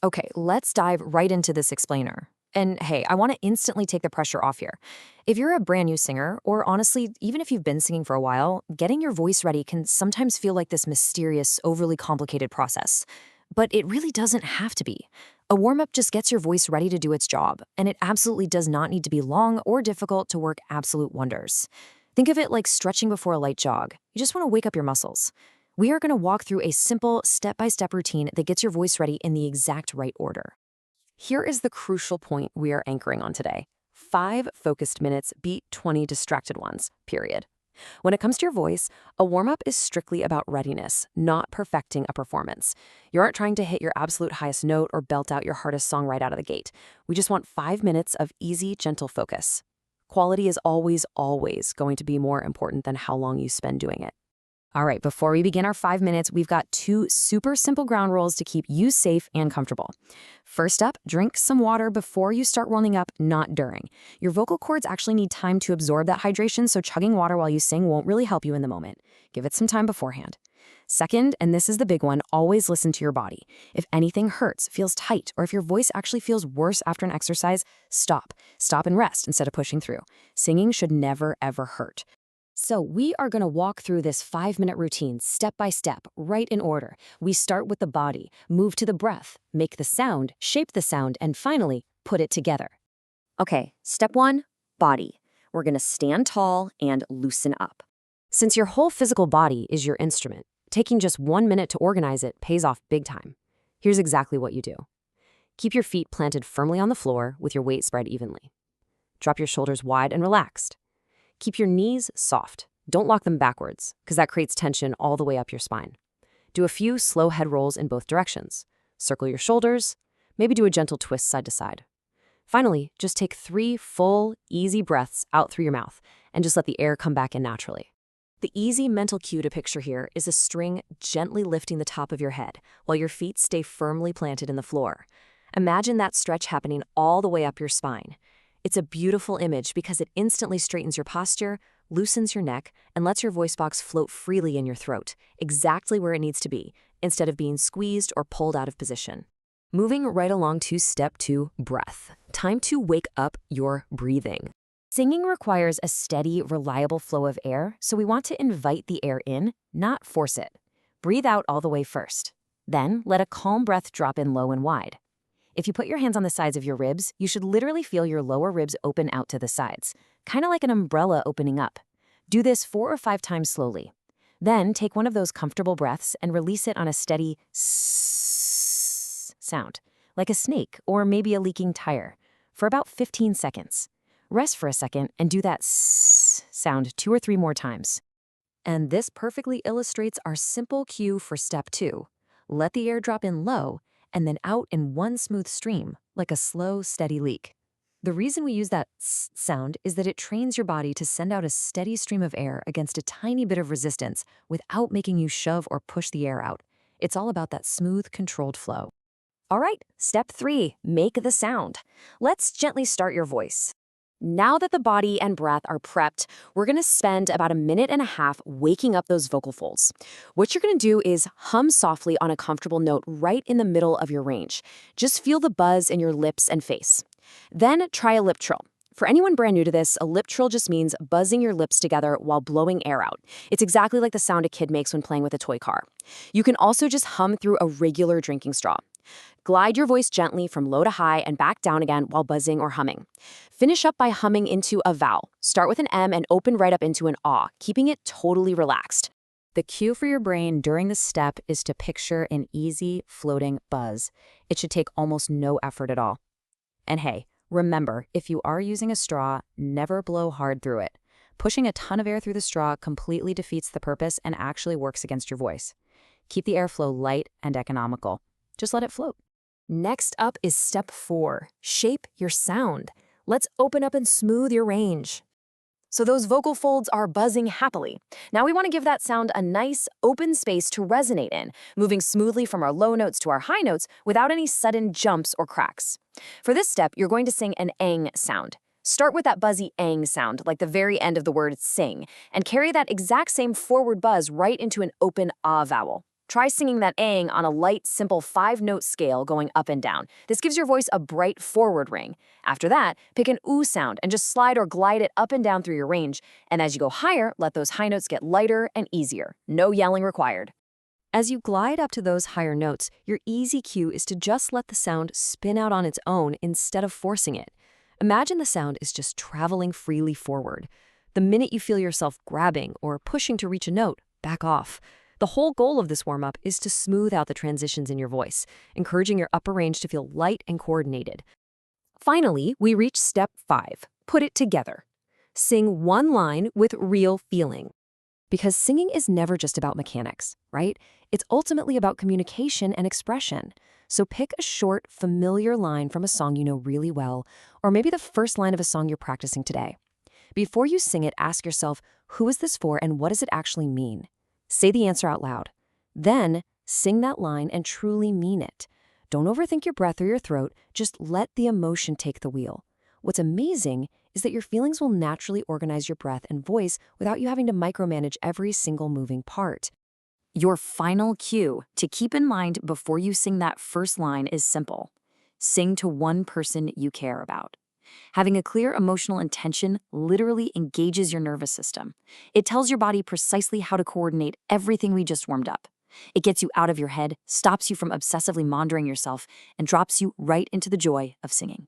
Okay, let's dive right into this explainer. And hey, I want to instantly take the pressure off here. If you're a brand new singer, or honestly, even if you've been singing for a while, getting your voice ready can sometimes feel like this mysterious, overly complicated process. But it really doesn't have to be. A warm up just gets your voice ready to do its job, and it absolutely does not need to be long or difficult to work absolute wonders. Think of it like stretching before a light jog. You just want to wake up your muscles. We are going to walk through a simple step-by-step routine that gets your voice ready in the exact right order. Here is the crucial point we are anchoring on today. 5 focused minutes beat 20 distracted ones, period. When it comes to your voice, a warm-up is strictly about readiness, not perfecting a performance. You aren't trying to hit your absolute highest note or belt out your hardest song right out of the gate. We just want 5 minutes of easy, gentle focus. Quality is always, always going to be more important than how long you spend doing it. All right, before we begin our 5 minutes, we've got 2 super simple ground rules to keep you safe and comfortable. First up, drink some water before you start warming up, not during. Your vocal cords actually need time to absorb that hydration, so chugging water while you sing won't really help you in the moment. Give it some time beforehand. Second, and this is the big one, always listen to your body. If anything hurts, feels tight, or if your voice actually feels worse after an exercise, stop. Stop and rest instead of pushing through. Singing should never, ever hurt. So we are going to walk through this 5-minute routine step by step, right in order. We start with the body, move to the breath, make the sound, shape the sound, and finally, put it together. Okay, step 1, body. We're going to stand tall and loosen up. Since your whole physical body is your instrument, taking just 1 minute to organize it pays off big time. Here's exactly what you do. Keep your feet planted firmly on the floor with your weight spread evenly. Drop your shoulders wide and relaxed. Keep your knees soft. Don't lock them backwards, because that creates tension all the way up your spine. Do a few slow head rolls in both directions. Circle your shoulders, maybe do a gentle twist side to side. Finally, just take 3 full, easy breaths out through your mouth, and just let the air come back in naturally. The easy mental cue to picture here is a string gently lifting the top of your head, while your feet stay firmly planted in the floor. Imagine that stretch happening all the way up your spine. It's a beautiful image because it instantly straightens your posture, loosens your neck, and lets your voice box float freely in your throat, exactly where it needs to be, instead of being squeezed or pulled out of position. Moving right along to step 2, breath. Time to wake up your breathing. Singing requires a steady, reliable flow of air, so we want to invite the air in, not force it. Breathe out all the way first. Then let a calm breath drop in low and wide. If you put your hands on the sides of your ribs, you should literally feel your lower ribs open out to the sides, kind of like an umbrella opening up. Do this 4 or 5 times slowly. Then take one of those comfortable breaths and release it on a steady sound, like a snake or maybe a leaking tire, for about 15 seconds. Rest for a second and do that sound 2 or 3 more times. And this perfectly illustrates our simple cue for step 2. Let the air drop in low and then out in one smooth stream, like a slow, steady leak. The reason we use that sound is that it trains your body to send out a steady stream of air against a tiny bit of resistance without making you shove or push the air out. It's all about that smooth, controlled flow. All right, step 3, make the sound. Let's gently start your voice. Now that the body and breath are prepped, we're going to spend about 1.5 minutes waking up those vocal folds. What you're going to do is hum softly on a comfortable note right in the middle of your range. Just feel the buzz in your lips and face. Then try a lip trill. For anyone brand new to this, a lip trill just means buzzing your lips together while blowing air out. It's exactly like the sound a kid makes when playing with a toy car. You can also just hum through a regular drinking straw. Glide your voice gently from low to high and back down again while buzzing or humming. Finish up by humming into a vowel. Start with an M and open right up into an ah, keeping it totally relaxed. The cue for your brain during this step is to picture an easy, floating buzz. It should take almost no effort at all. And hey, remember, if you are using a straw, never blow hard through it. Pushing a ton of air through the straw completely defeats the purpose and actually works against your voice. Keep the airflow light and economical. Just let it float. Next up is step 4, shape your sound. Let's open up and smooth your range. So those vocal folds are buzzing happily. Now we want to give that sound a nice, open space to resonate in, moving smoothly from our low notes to our high notes without any sudden jumps or cracks. For this step, you're going to sing an ang sound. Start with that buzzy ang sound, like the very end of the word sing, and carry that exact same forward buzz right into an open ah vowel. Try singing that ang on a light, simple 5-note scale going up and down. This gives your voice a bright forward ring. After that, pick an oo sound and just slide or glide it up and down through your range. And as you go higher, let those high notes get lighter and easier. No yelling required. As you glide up to those higher notes, your easy cue is to just let the sound spin out on its own instead of forcing it. Imagine the sound is just traveling freely forward. The minute you feel yourself grabbing or pushing to reach a note, back off. The whole goal of this warm-up is to smooth out the transitions in your voice, encouraging your upper range to feel light and coordinated. Finally, we reach step 5, put it together. Sing one line with real feeling. Because singing is never just about mechanics, right? It's ultimately about communication and expression. So pick a short, familiar line from a song you know really well, or maybe the first line of a song you're practicing today. Before you sing it, ask yourself, who is this for and what does it actually mean? Say the answer out loud. Then, sing that line and truly mean it. Don't overthink your breath or your throat, just let the emotion take the wheel. What's amazing is that your feelings will naturally organize your breath and voice without you having to micromanage every single moving part. Your final cue to keep in mind before you sing that first line is simple. Sing to one person you care about. Having a clear emotional intention literally engages your nervous system. It tells your body precisely how to coordinate everything we just warmed up. It gets you out of your head, stops you from obsessively monitoring yourself, and drops you right into the joy of singing.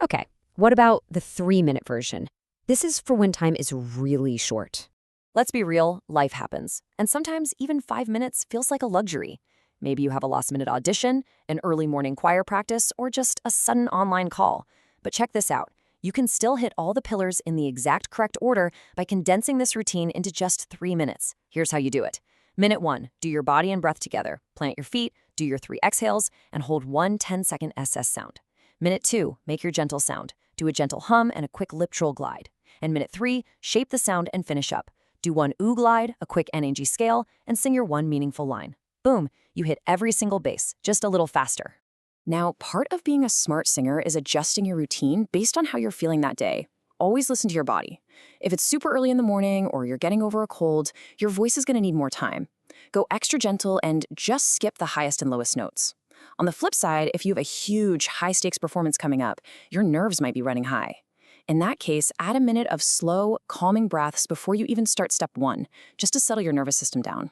Okay, what about the 3-minute version? This is for when time is really short. Let's be real, life happens, and sometimes even 5 minutes feels like a luxury. Maybe you have a last-minute audition, an early morning choir practice, or just a sudden online call. But check this out. You can still hit all the pillars in the exact correct order by condensing this routine into just 3 minutes. Here's how you do it. Minute 1, do your body and breath together. Plant your feet, do your 3 exhales, and hold one 10-second SS sound. Minute 2, make your gentle sound. Do a gentle hum and a quick lip trill glide. And minute 3, shape the sound and finish up. Do one oo glide, a quick NAG scale, and sing your one meaningful line. Boom, you hit every single base, just a little faster. Now, part of being a smart singer is adjusting your routine based on how you're feeling that day. Always listen to your body. If it's super early in the morning or you're getting over a cold, your voice is going to need more time. Go extra gentle and just skip the highest and lowest notes. On the flip side, if you have a huge, high-stakes performance coming up, your nerves might be running high. In that case, add a minute of slow, calming breaths before you even start step 1, just to settle your nervous system down.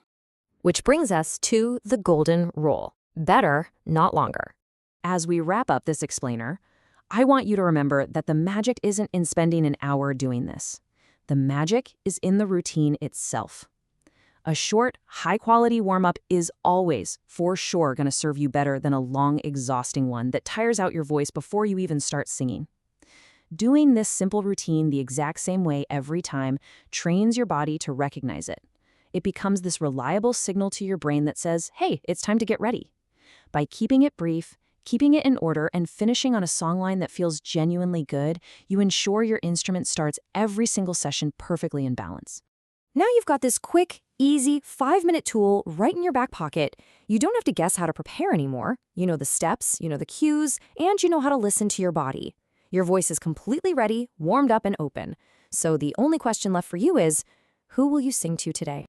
Which brings us to the golden rule. Better, not longer. As we wrap up this explainer, I want you to remember that the magic isn't in spending an hour doing this. The magic is in the routine itself. A short, high-quality warm-up is always, for sure, going to serve you better than a long, exhausting one that tires out your voice before you even start singing. Doing this simple routine the exact same way every time trains your body to recognize it. It becomes this reliable signal to your brain that says, hey, it's time to get ready. By keeping it brief, keeping it in order, and finishing on a songline that feels genuinely good, you ensure your instrument starts every single session perfectly in balance. Now you've got this quick, easy, 5-minute tool right in your back pocket. You don't have to guess how to prepare anymore. You know the steps, you know the cues, and you know how to listen to your body. Your voice is completely ready, warmed up, and open. So the only question left for you is, who will you sing to today?